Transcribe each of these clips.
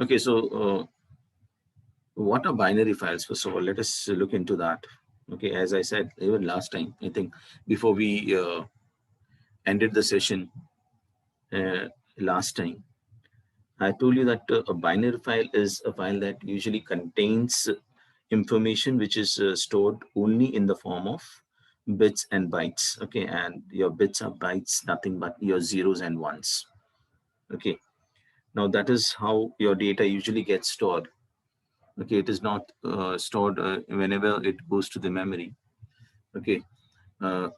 Okay, so what are binary files? First of all, let us look into that. Okay, as I said even last time, I think before we ended the session uh, last time, I told you that a binary file is a file that usually contains information which is stored only in the form of bits and bytes. Okay, and your bits are bytes, nothing but your zeros and ones. Okay, now that is how your data usually gets stored. Okay, it is not stored whenever it goes to the memory. Okay, uh,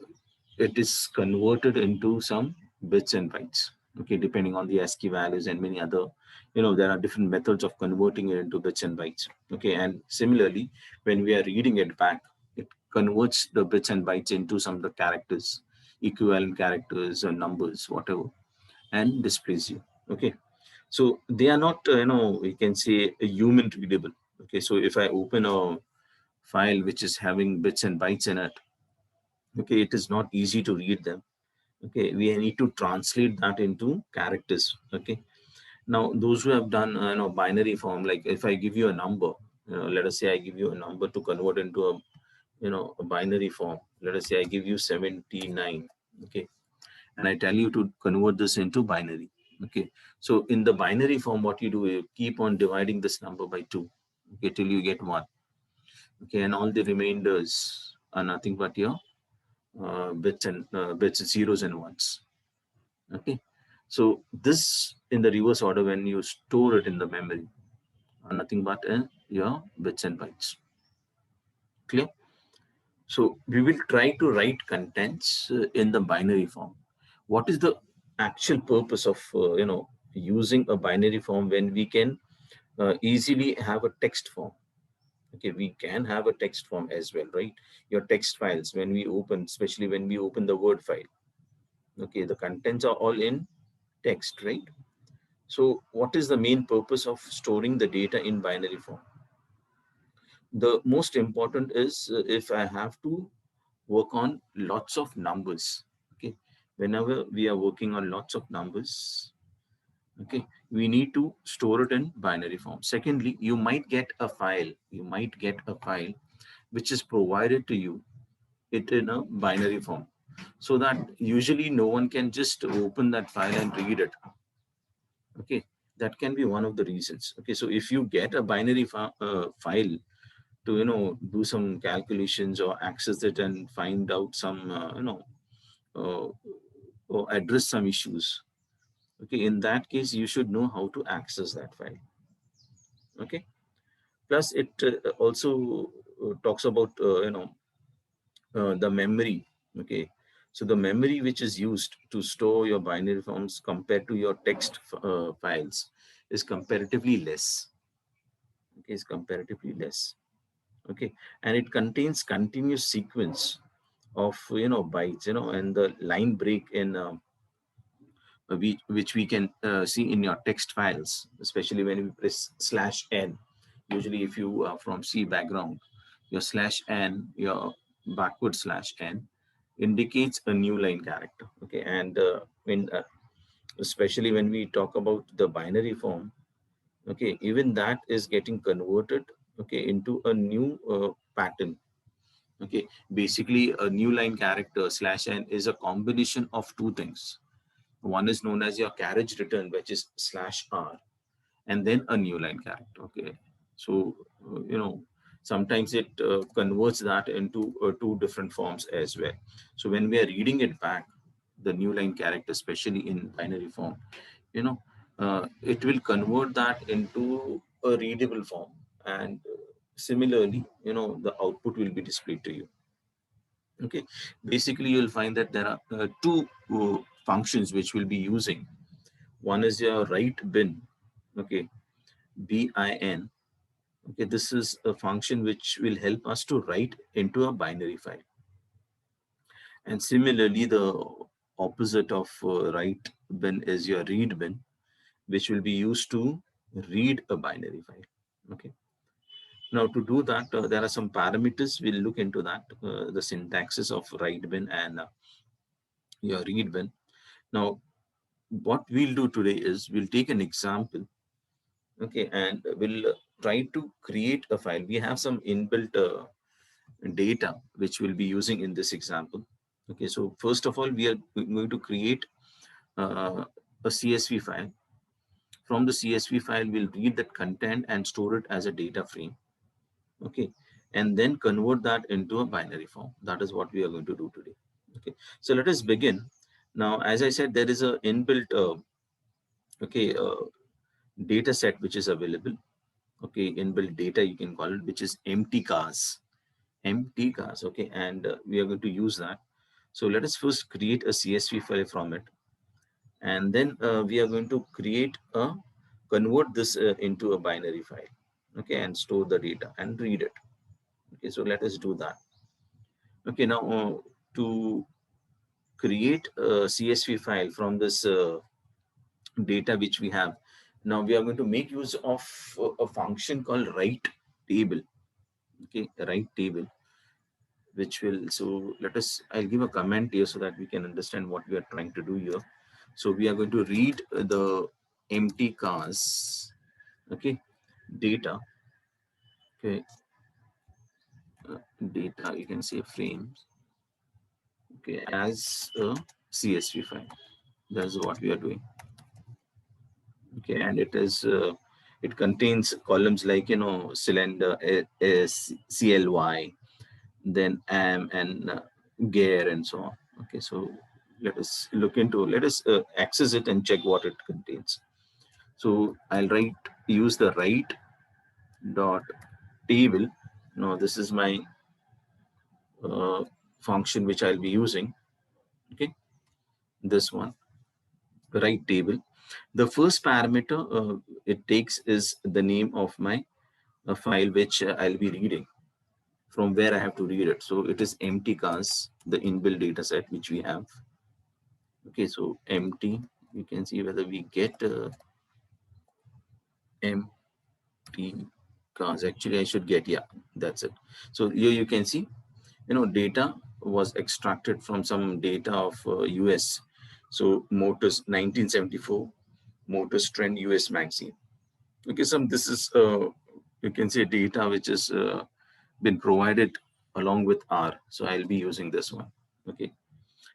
it is converted into some bits and bytes. Okay, depending on the ASCII values and many other, there are different methods of converting it into bits and bytes. Okay, and similarly, when we are reading it back, it converts the bits and bytes into some of the characters, equivalent characters or numbers, whatever, and displays you. Okay, so they are not, we can say human readable. Okay, so if I open a file which is having bits and bytes in it, okay, it is not easy to read them. Okay, we need to translate that into characters. Okay, now those who have done binary form, like if I give you a number, let us say I give you a number to convert into a binary form. Let us say I give you 79. Okay, and I tell you to convert this into binary. Okay, so in the binary form, what you do, you keep on dividing this number by 2, okay, till you get 1. Okay, and all the remainders are nothing but your bits, zeros and ones. Okay, so this in the reverse order, when you store it in the memory, are nothing but your bits and bytes. Clear? So we will try to write contents in the binary form. What is the actual purpose of using a binary form when we can easily have a text form? Okay, we can have a text form as well, right? Your text files, when we open, especially when we open the Word file, okay, the contents are all in text, right? So what is the main purpose of storing the data in binary form? The most important is if I have to work on lots of numbers. Okay, whenever we are working on lots of numbers, okay, we need to store it in binary form. Secondly, you might get a file which is provided to you it in a binary form, so that usually no one can just open that file and read it. Okay, that can be one of the reasons. Okay, so if you get a binary file to do some calculations or access it and find out some uh, or address some issues, okay, in that case you should know how to access that file. Okay, plus it also talks about the memory. Okay, so the memory which is used to store your binary forms compared to your text files is comparatively less. Okay, is comparatively less. Okay, and it contains continuous sequence of bytes, and the line break in which we can see in your text files, especially when we press slash n. Usually if you are from C background, your slash n, your backward slash n indicates a new line character. Okay, and when especially when we talk about the binary form, okay, even that is getting converted, okay, into a new pattern. Okay, basically a new line character slash n is a combination of two things. One is known as your carriage return, which is slash r, and then a new line character. Okay, so sometimes it converts that into two different forms as well. So when we are reading it back, the new line character, especially in binary form, you know it will convert that into a readable form, and similarly the output will be displayed to you. Okay, basically you'll find that there are two functions which we'll be using. One is your write bin. Okay, bin. Okay, this is a function which will help us to write into a binary file. And similarly, the opposite of write bin is your read bin, which will be used to read a binary file. Okay, now to do that, there are some parameters. We'll look into that, the syntaxes of write bin and your read bin. Now what we'll do today is we'll take an example. Okay, and we'll try to create a file. We have some inbuilt data which we'll be using in this example. Okay, so first of all, we are going to create a CSV file. From the CSV file, we'll read that content and store it as a data frame. Okay, and then convert that into a binary form. That is what we are going to do today. Okay, so let us begin. Now, as I said, there is a inbuilt okay data set which is available. Okay, inbuilt data you can call it, which is empty cars. Okay, and we are going to use that. So let us first create a CSV file from it, and then we are going to convert this into a binary file. Okay, and store the data and read it. Okay, so let us do that. Okay, now to create a CSV file from this data which we have, now we are going to make use of a function called write table. Okay, write table, which will, so let us, I'll give a comment here so that we can understand what we are trying to do here. So we are going to read the empty cars, okay, data, okay, data, you can say frames, okay, as a CSV file. That's what we are doing. Okay, and it contains columns like, cylinder, CLY, then am, and gear, and so on. Okay, so let us access it and check what it contains. So I'll use the write dot table. Now this is my function which I'll be using. Okay, this one, write table. The first parameter it takes is the name of my file which I'll be reading, from where I have to read it. So it is empty cars, the inbuilt data set which we have. Okay, so empty, you can see whether we get empty cars. Actually, I should get, yeah, that's it. So here you can see, data was extracted from some data of US. So Motors 1974, Motors Trend US magazine. Okay, this is, you can say, data which is been provided along with R. So I'll be using this one. Okay.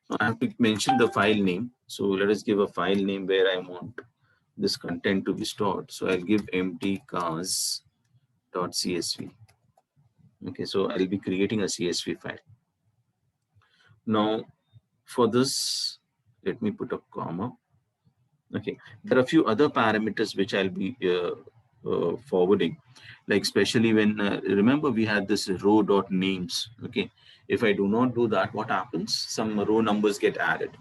Now I have to mention the file name. So let us give a file name where I want this content to be stored. So I'll give empty cars.csv. Okay, so I'll be creating a CSV file. Now for this, let me put a comma. Okay, there are a few other parameters which I'll be forwarding, like especially when, remember we had this row dot names. Okay, if I do not do that, what happens? Some row numbers get added.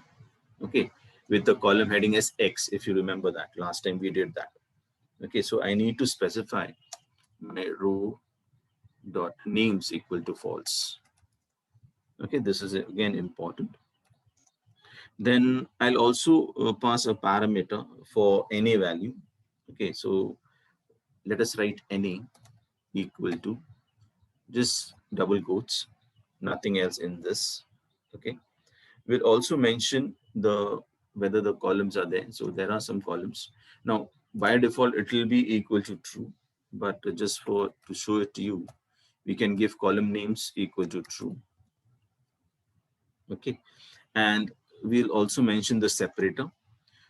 Okay, with the column heading as X, if you remember that last time we did that. Okay, so I need to specify my row dot names equal to false. Okay, this is again important. Then I'll also pass a parameter for NA value. Okay, so let us write NA equal to just double quotes, nothing else in this. Okay, we'll also mention whether the columns are there. So there are some columns. Now by default it will be equal to true, but just to show it to you, we can give column names equal to true. Okay, and we'll also mention the separator.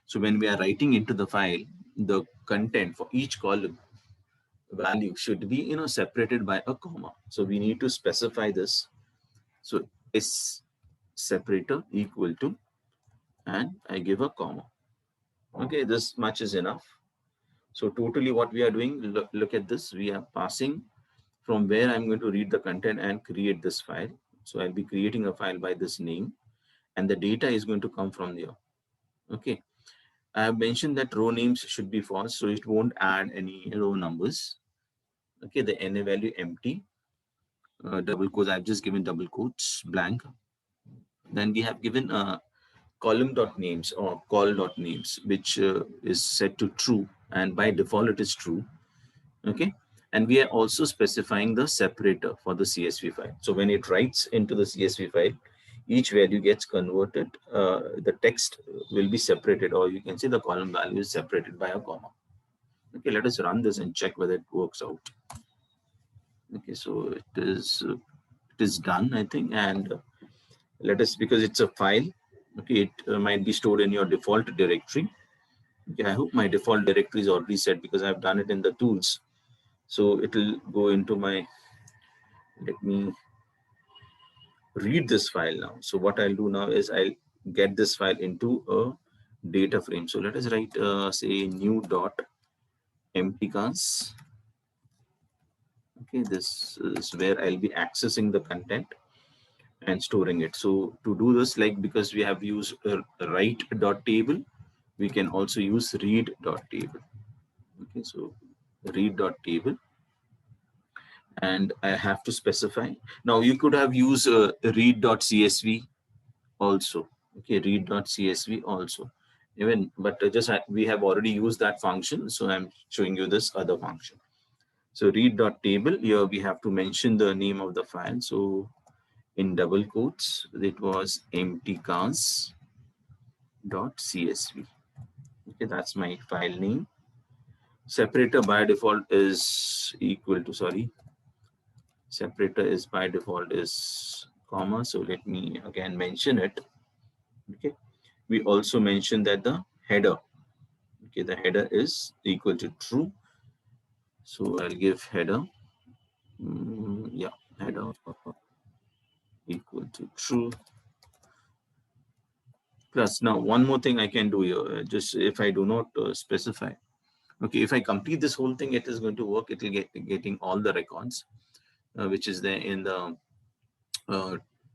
So when we are writing into the file, the content for each column value should be, separated by a comma. So we need to specify this. So is separator equal to, and I give a comma. Okay, this much is enough. So totally what we are doing, look at this, we are passing from where I'm going to read the content and create this file. So I'll be creating a file by this name, and the data is going to come from there. Okay, I have mentioned that row names should be false, so it won't add any row numbers. Okay, the NA value empty, double quotes, I've just given double quotes, blank. Then we have given column dot names or call dot names, which is set to true, and by default it is true. Okay, and we are also specifying the separator for the CSV file. So when it writes into the CSV file, each value gets converted, the text will be separated, or you can say the column value is separated by a comma. Okay, let us run this and check whether it works out. Okay, so it is done, I think, and let us, because it's a file. Okay, it might be stored in your default directory. Okay, I hope my default directory is already set because I've done it in the tools. So it will go into my, let me read this file now. So what I'll do now is I'll get this file into a data frame. So let us write say new dot empty cars. Okay, this is where I'll be accessing the content and storing it. So to do this, like, because we have used write dot table, we can also use read dot table. Okay, so read dot table, and I have to specify. Now you could have used read dot csv also. Okay, read dot csv also, even, but just we have already used that function, so I'm showing you this other function. So read dot table, here we have to mention the name of the file. So in double quotes, it was empty cars dot csv. Okay, that's my file name. Separator by default is equal to, sorry, separator is by default is comma. So let me again mention it. Okay, we also mentioned that the header, okay, the header is equal to true. So I'll give header, yeah, header equal to true. Plus, now one more thing I can do here, just if I do not specify. Okay, if I complete this whole thing, it is going to work. It will getting all the records, which is there in the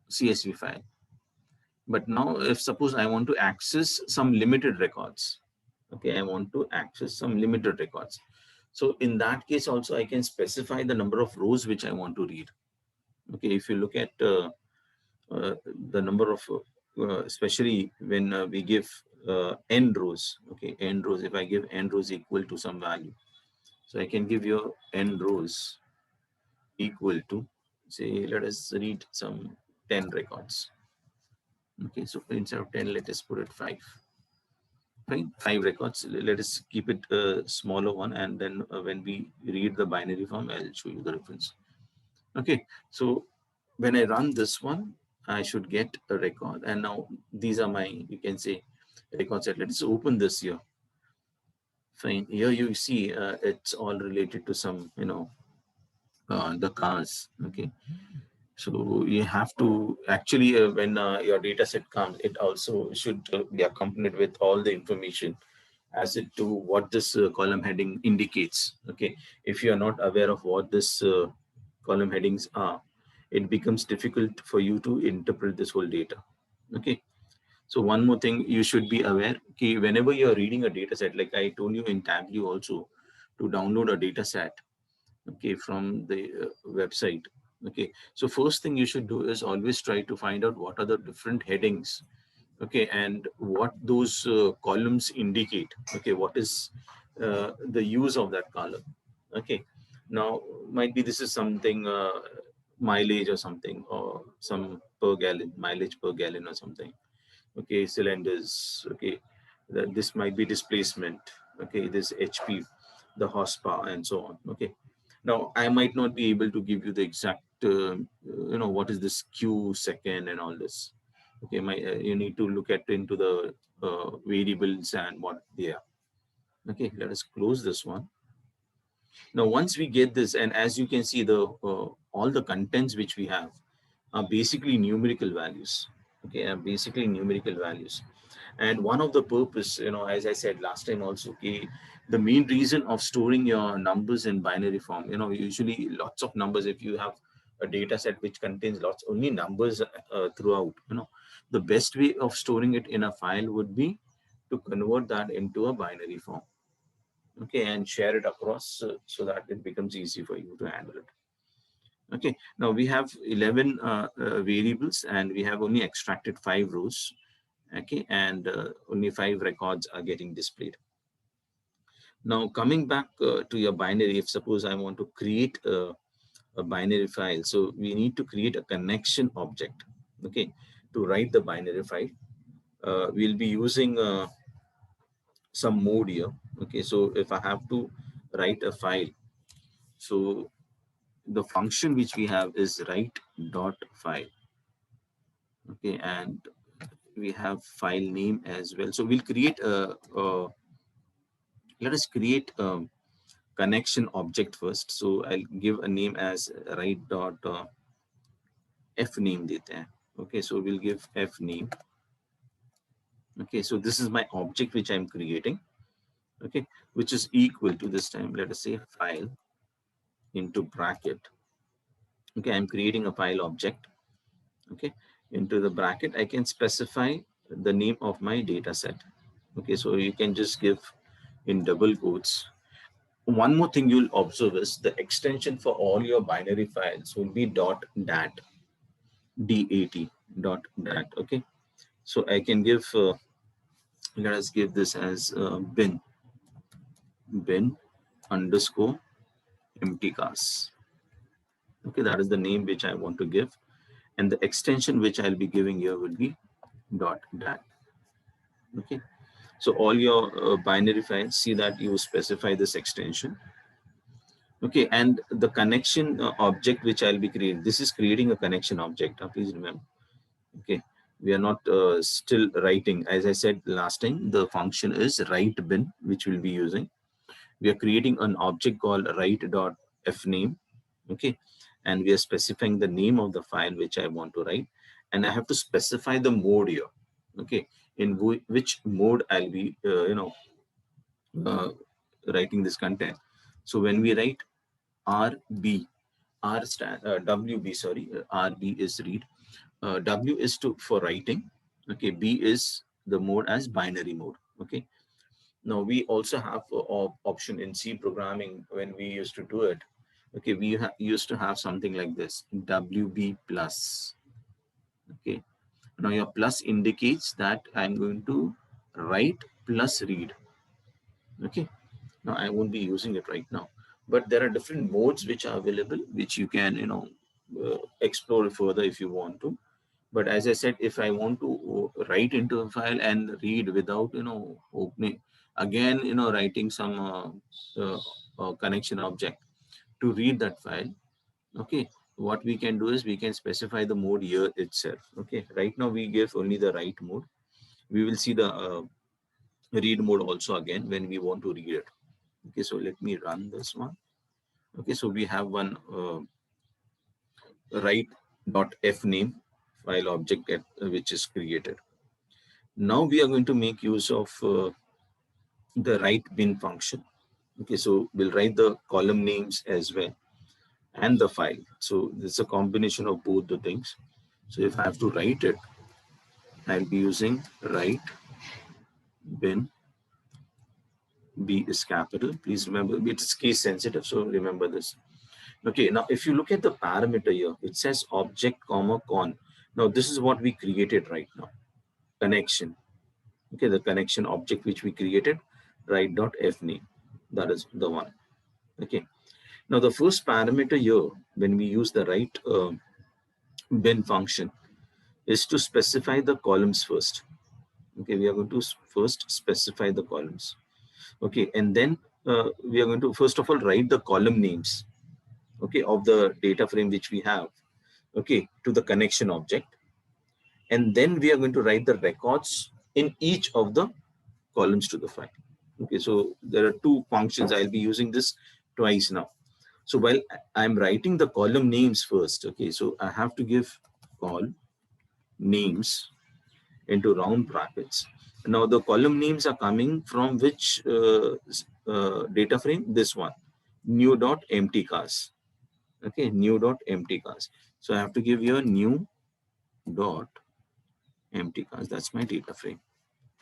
CSV file. But now, if suppose I want to access some limited records, okay, I want to access some limited records. So in that case, also I can specify the number of rows which I want to read. Okay, if you look at the number of, especially when we give n rows, okay, n rows. If I give n rows equal to some value, so I can give you n rows equal to, say, let us read some 10 records. Okay, so instead of 10, let us put it 5. Fine, 5 records. Let us keep it a smaller one, and then when we read the binary form, I'll show you the difference. Okay, so when I run this one, I should get a record, and now these are my, you can say, record set. Let's open this here. Fine, here you see it's all related to some, the cars. Okay, so you have to actually, when your data set comes, it also should be accompanied with all the information as it to what this column heading indicates. Okay, if you are not aware of what this column headings are, it becomes difficult for you to interpret this whole data. Okay, so one more thing you should be aware, okay, whenever you're reading a data set, like I told you in Tableau also, to download a data set, okay, from the website. Okay, so first thing you should do is always try to find out what are the different headings, okay, and what those columns indicate. Okay, what is the use of that column. Okay, now might be this is something mileage or something, or some per gallon, mileage per gallon or something. Okay, cylinders. Okay, this might be displacement. Okay, this HP, the horsepower, and so on. Okay, now I might not be able to give you the exact what is this q second and all this. Okay, you need to look at into the variables and what they are. Okay, let us close this one. Now once we get this, and as you can see, the all the contents which we have are basically numerical values. Okay, are basically numerical values. And one of the purpose, as I said last time also, okay, the main reason of storing your numbers in binary form, usually lots of numbers. If you have a data set which contains lots only numbers throughout, the best way of storing it in a file would be to convert that into a binary form. Okay, and share it across so that it becomes easy for you to handle it. Okay, now we have 11 variables, and we have only extracted 5 rows. Okay, and only 5 records are getting displayed. Now coming back to your binary, if suppose I want to create a binary file, so we need to create a connection object. Okay, to write the binary file, we'll be using some mode here. Okay, so if I have to write a file. So the function which we have is write dot file. Okay, and we have file name as well. So we'll create let us create a connection object first. So I'll give a name as write dot f name dete hain. Okay, so we'll give f name. Okay, so this is my object which I'm creating. Okay, which is equal to, this time let us say file into bracket. Okay, I'm creating a file object. Okay, into the bracket I can specify the name of my data set. Okay, so you can just give in double quotes. One more thing you'll observe is the extension for all your binary files will be dot dat, dot dat. Okay, so I can give let us give this as bin underscore empty cars. Okay, that is the name which I want to give, and the extension which I'll be giving here will be dot dat. Okay, so all your binary files, see that you specify this extension. Okay, and the connection object which I'll be creating, this is creating a connection object. Please remember. Okay, we are not still writing. As I said last time, the function is write bin, which we'll be using. We are creating an object called write.fname. Okay, and we are specifying the name of the file which I want to write, and I have to specify the mode here. Okay, in which mode I'll be writing this content. So when we write RB, WB, sorry, RB is read. W is for writing. Okay, B is the mode as binary mode. Okay. Now we also have option in C programming when we used to do it. Okay, we used to have something like this, WB plus. Okay. Now your plus indicates that I'm going to write plus read. Okay. Now I won't be using it right now, but there are different modes which are available, which you can explore further if you want to. But as I said, if I want to write into a file and read without opening again, writing some connection object to read that file. Okay, what we can do is we can specify the mode here itself. Okay, right now we give only the write mode. We will see the read mode also again when we want to read it. Okay, so let me run this one. Okay, so we have one write.fname file object which is created. Now we are going to make use of the write bin function. Okay, so we'll write the column names as well and the file. So this is a combination of both the things. So if I have to write it, I'll be using write bin. B is capital. Please remember, it is case sensitive, so remember this. Okay, now if you look at the parameter here, it says object comma con. Now this is what we created right now. Connection. Okay, the connection object which we created, write.fname. That is the one. Okay. Now the first parameter here, when we use the write bin function, is to specify the columns first. Okay, we are going to first specify the columns. Okay, and then we are going to first of all write the column names. Okay, of the data frame which we have. Okay, to the connection object, and then we are going to write the records in each of the columns to the file. Okay, so there are two functions. I'll be using this twice now. So while I'm writing the column names first, okay, so I have to give call names into round brackets. Now the column names are coming from which data frame? This one, new dot empty cars. Okay, new dot empty cars. So I have to give here new dot empty cars. That's my data frame.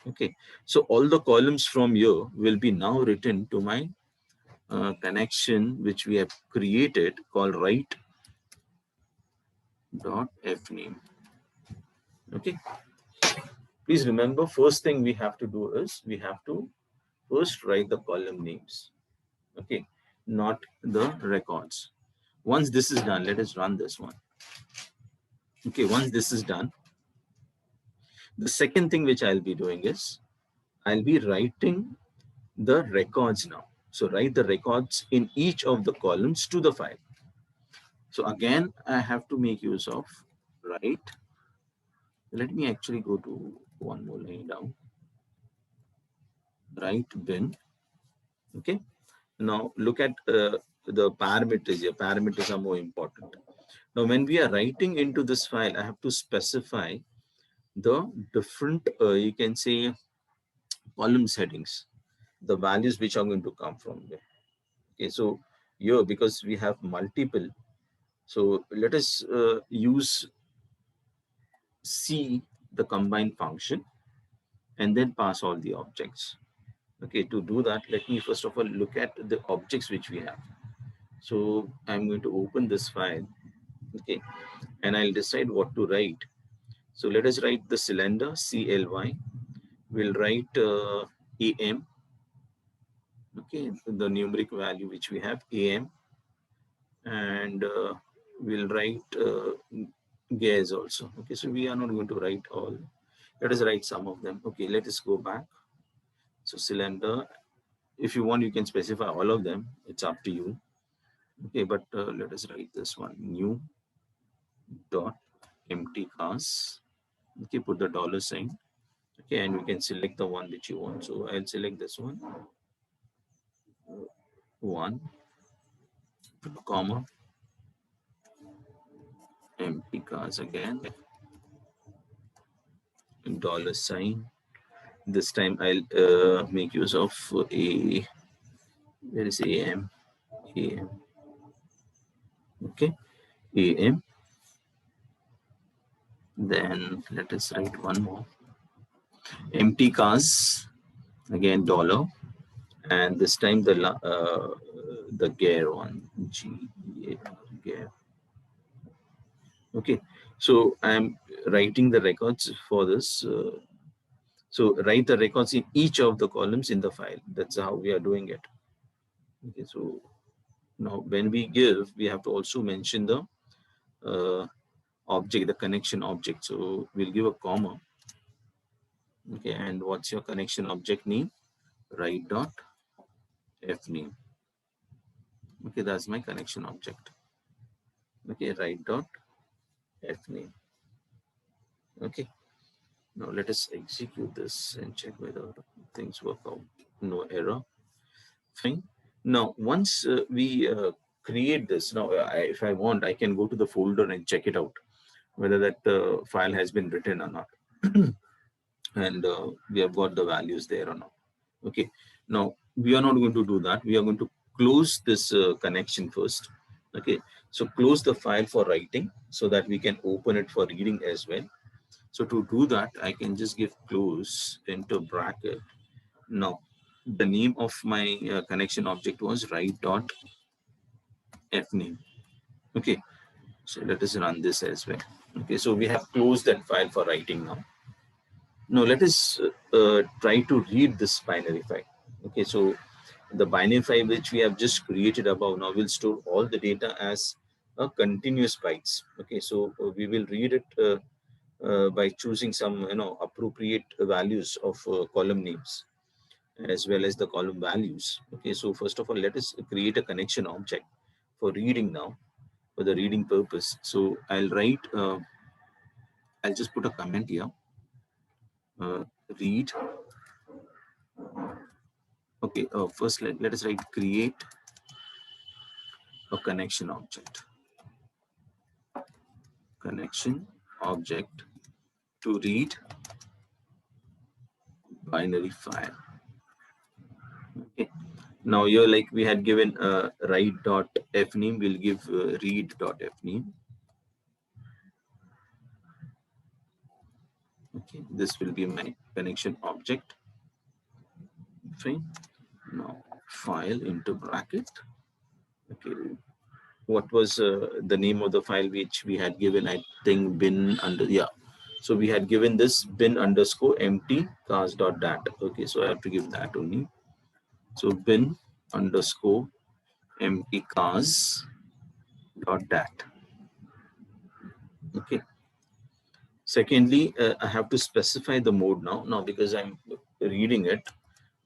Okay, so all the columns from here will be now written to my connection which we have created called write.fname. Okay, please remember, first thing we have to do is we have to first write the column names. Okay, not the records. Once this is done, let us run this one. Okay, once this is done, the second thing which I'll be doing is I'll be writing the records now. So write the records in each of the columns to the file. So again, I have to make use of write. Let me actually go to one more line down. Write bin. Okay. Now look at the parameters here. Parameters are more important. Now when we are writing into this file, I have to specify the different, you can say, columns headings, the values which are going to come from there. Okay, so here, because we have multiple, so let us use C, the combine function, and then pass all the objects. Okay, to do that, let me first of all look at the objects which we have. So I'm going to open this file, okay, and I'll decide what to write. So let us write the cylinder, CLY. We'll write AM, okay, the numeric value which we have, AM, and we'll write gears also. Okay, so we are not going to write all. Let us write some of them. Okay, let us go back. So cylinder, if you want, you can specify all of them. It's up to you. Okay, but let us write this one, new dot empty cars. Okay, put the dollar sign. Okay, and you can select the one which you want. So I'll select this one, one, comma, empty cars again, dollar sign. This time I'll make use of a, where is AM, AM, okay, AM. Then let us write one more, empty cars, again dollar, and this time the gear one, gear. Okay, so I'm writing the records for this. So write the records in each of the columns in the file. That's how we are doing it. Okay, so now when we give, we have to also mention the object, the connection object. So we'll give a comma. Okay, and what's your connection object name? Write dot f name. Okay, that's my connection object. Okay, write dot f name. Okay, now let us execute this and check whether things work out. No error. Fine. Now, once we create this, now if I want, I can go to the folder and check it out, whether that file has been written or not. And we have got the values there or not. Okay. Now, we are not going to do that. We are going to close this connection first. Okay. So close the file for writing so that we can open it for reading as well. So to do that, I can just give close into bracket. Now, the name of my connection object was write dot f name. Okay, so let us run this as well. Okay, so we have closed that file for writing now. Now let us try to read this binary file. Okay, so the binary file which we have just created above now will store all the data as a continuous bytes. Okay, so we will read it by choosing some appropriate values of column names as well as the column values. Okay, so first of all, let us create a connection object for reading now, for the reading purpose. So I'll write, I'll just put a comment here, read. Okay, first let us write create a connection object. Connection object to read binary file. Okay. Now here, like we had given write dot f name, we'll give read dot f name. Okay, this will be my connection object. Fine. Now file into bracket. Okay, what was the name of the file which we had given? I think bin under, yeah. So we had given this bin underscore empty cars dot dat. Okay, so I have to give that only. So bin underscore empty cars dot dat. Okay. Secondly, I have to specify the mode now. Now, because I'm reading it,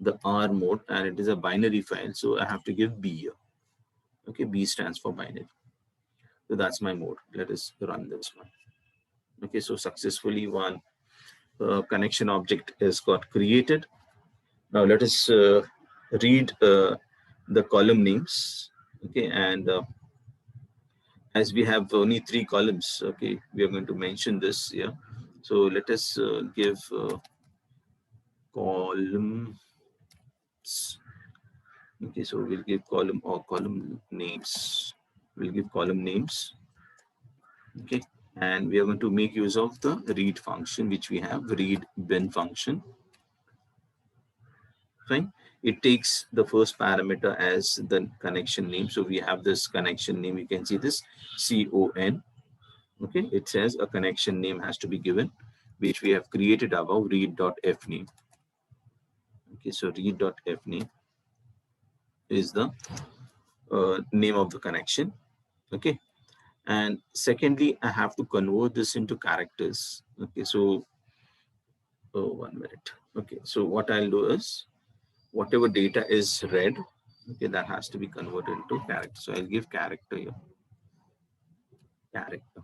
the R mode, and it is a binary file, so I have to give B here. Okay, B stands for binary. So that's my mode. Let us run this one. Okay, so successfully one connection object is got created. Now let us read the column names. Okay, and as we have only 3 columns, okay, we are going to mention this here. So let us give columns. Okay, so we'll give column or column names. We'll give column names. Okay, and we are going to make use of the read function, which we have, read bin function. Fine. It takes the first parameter as the connection name. So we have this connection name. You can see this CON. Okay, it says a connection name has to be given, which we have created above, read.fname. Okay, so read.fname is the name of the connection. Okay, and secondly, I have to convert this into characters. Okay, so 1 minute. Okay, so what I'll do is whatever data is read, okay, that has to be converted into character. So I'll give character here. Character.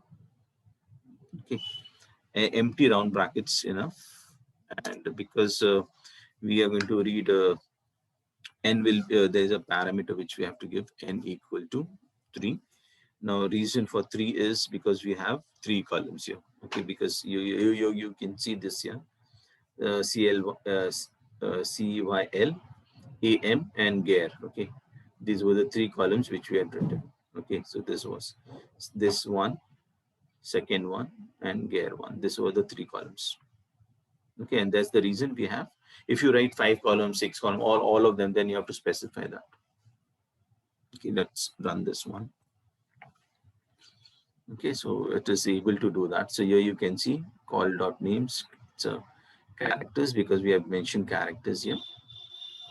Okay, empty round brackets enough, and because we are going to read n will there is a parameter which we have to give, n equal to 3. Now reason for 3 is because we have 3 columns here. Okay, because you can see this here, CYL, AM, and GARE. Okay, these were the 3 columns which we had written. Okay, so this was this one, second one, and GARE one. These were the 3 columns. Okay, and that's the reason we have. If you write 5 columns, 6 columns, all of them, then you have to specify that. Okay, let's run this one. Okay, so it is able to do that. So here you can see call.names. So characters, because we have mentioned characters here.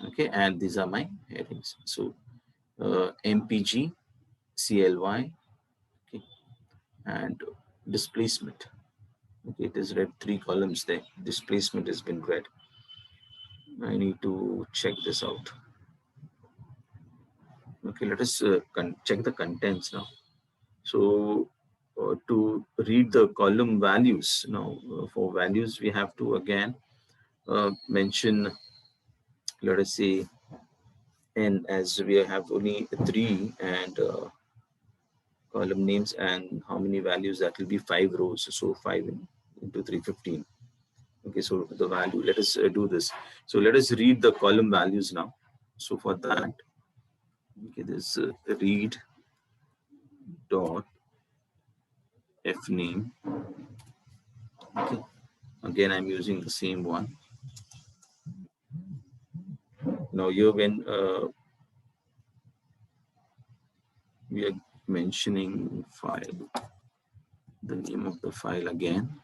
Okay, and these are my headings. So MPG, CLY, okay, and displacement. Okay, it is read 3 columns there. Displacement has been read. I need to check this out. Okay, let us check the contents now. So to read the column values, now for values we have to again mention, let us say, n, as we have only 3, and column names, and how many values, that will be 5 rows, so 5 into 3, 15. Okay, so the value, let us do this. So let us read the column values now. So for that, okay, this read dot fname. Okay, again I'm using the same one. Now here when we are mentioning file, the name of the file again.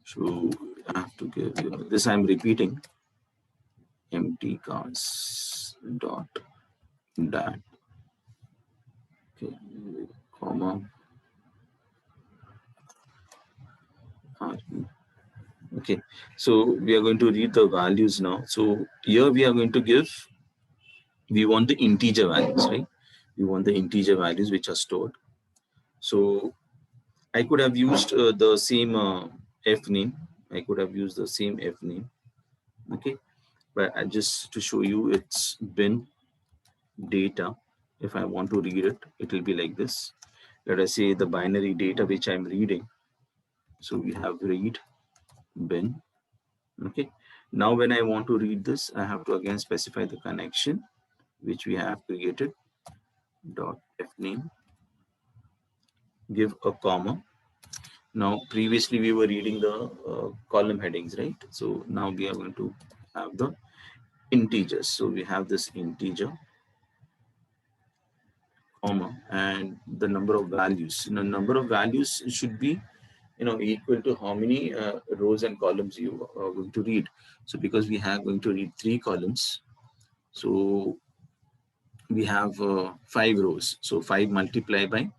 So I have to give you this. I'm repeating empty cars dot dat. Okay, comma. Okay, so we are going to read the values now. So here we are going to give, we want the integer values, right? We want the integer values which are stored. So I could have used the same fname. I could have used the same fname. Okay, but just to show you, it's bin data. If I want to read it, it will be like this. Let us say the binary data which I'm reading. So we have read bin. Okay, now when I want to read this, I have to again specify the connection which we have created, dot fname, give a comma. Now previously we were reading the column headings, right? So now we are going to have the integers. So we have this integer, comma, and the number of values. Number of values should be equal to how many rows and columns you are going to read. So because we are going to read 3 columns, so we have 5 rows. So 5 multiplied by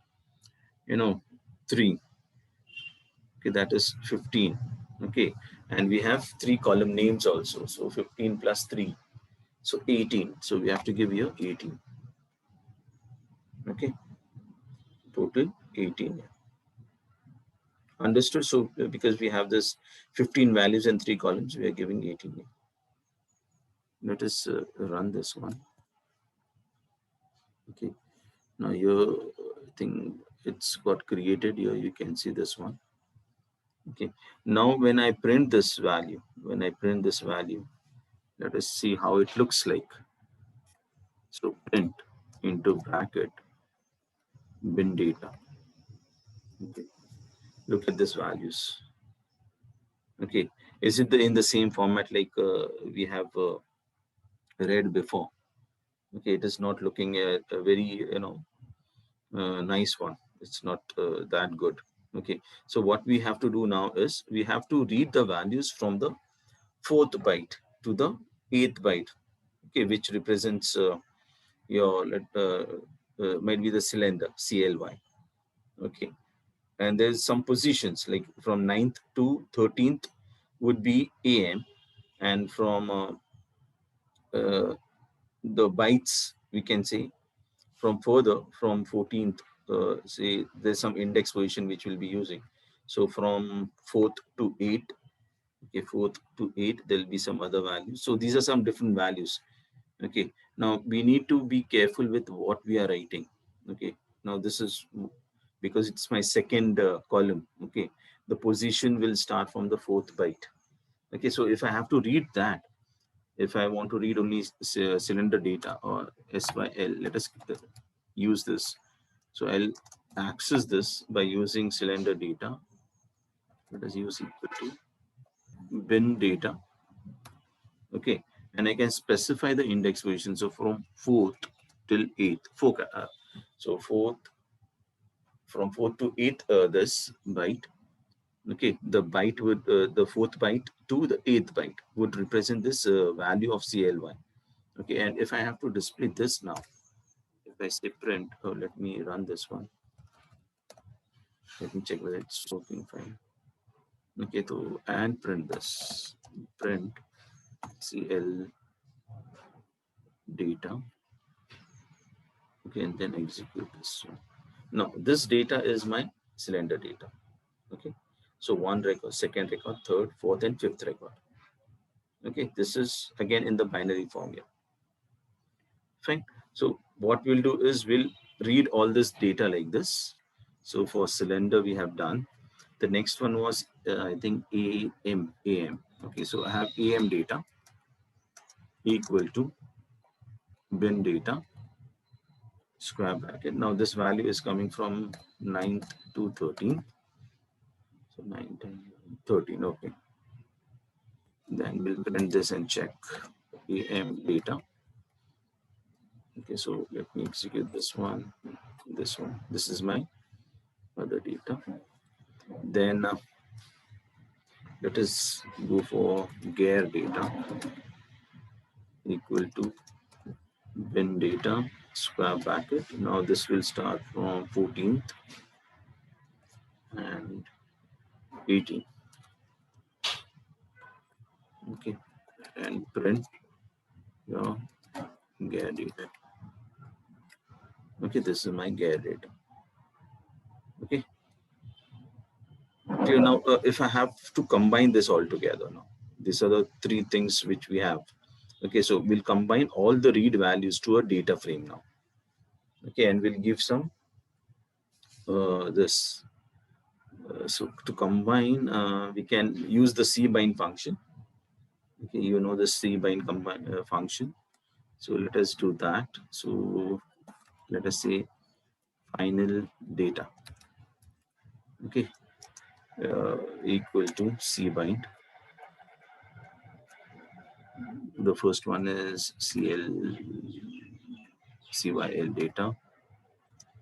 3. Okay, that is 15. Okay, And we have 3 column names also. So 15 plus 3. So 18. So we have to give here 18. Okay. Total 18. Understood? So because we have this 15 values and 3 columns, we are giving 18. Let us run this one. Okay. Now your thing, it's got created here. You can see this one. Okay. Now when I print this value, let us see how it looks like. So print into bracket bin data. Okay. Look at these values. Okay. Is it in the same format like we have read before? Okay. It is not looking at a very, nice one. It's not that good. Okay. So what we have to do now is we have to read the values from the 4th byte to the 8th byte. Okay. Which represents your might be the cylinder CLY. Okay. And there's some positions like from 9th to 13th would be AM, and from the bytes, we can say from further from 14th, say there's some index position which we'll be using. So from 4th to 8th, okay, 4th to 8th, there'll be some other values. So these are some different values. Okay, now we need to be careful with what we are writing. Okay, now this is because it's my second column. Okay, the position will start from the 4th byte. Okay, so if I have to read that, if I want to read only cylinder data or SYL, let us use this. So I'll access this by using cylinder data. Let us use equal to bin data. Okay, and I can specify the index position. So from 4th till 8th, so 4th, from 4th to 8th, this byte. Okay, the byte would the 4th byte to the 8th byte would represent this value of CLY. Okay, and if I have to display this now, if I say print, let me run this one. Let me check whether it's working fine. Okay, so and print this, print CL data. Okay, and then execute this one. Now this data is my cylinder data. Okay, so 1 record, 2nd record, 3rd, 4th, and 5th record. Okay, this is again in the binary form here. Fine. So what we'll do is we'll read all this data like this. So for cylinder we have done. The next one was I think AM. Okay, so I have AM data equal to bin data square bracket. Now this value is coming from 9th to 13th. So 9, 10, 13. Okay. Then we'll print this and check AM data. Okay, so let me execute this one. This one. This is my other data. Then let us go for gear data equal to bin data square bracket. Now this will start from 14th and 18th. Okay, and print your gear data. Okay, this is my gear data. Okay. Okay, now if I have to combine this all together now, these are the 3 things which we have. Okay, so we'll combine all the read values to a data frame now. Okay, and we'll give some this. So to combine, we can use the cbind function. Okay, you know the cbind function. So let us do that. So let us say final data. Okay, equal to cbind. The first one is cyl data,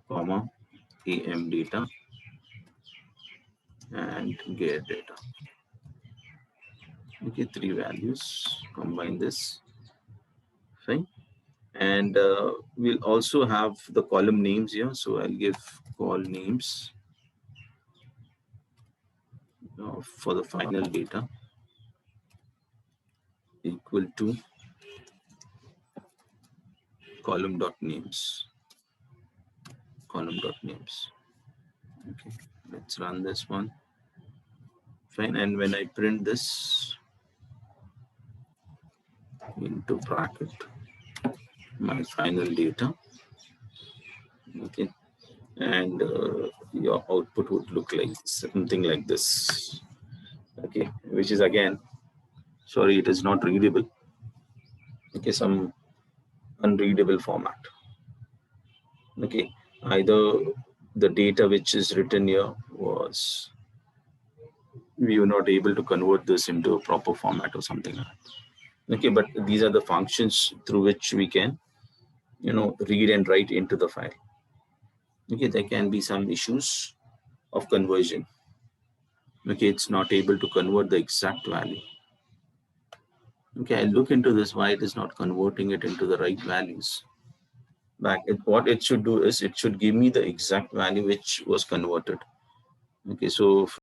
comma am data, and gear data. Okay, 3 values. Combine this. Fine. And we'll also have the column names here. So I'll give call names for the final data. equal to column dot names. Okay, let's run this one. Fine, and when I print this into bracket, my final data, okay, and your output would look like something like this, okay, which is again, sorry, it is not readable, okay, some unreadable format, okay, either the data which is written here was, we were not able to convert this into a proper format or something like that, okay, but these are the functions through which we can, read and write into the file. Okay, there can be some issues of conversion. Okay, it's not able to convert the exact value. Okay, I'll look into this, why it is not converting it into the right values. What it should do is it should give me the exact value which was converted. Okay, so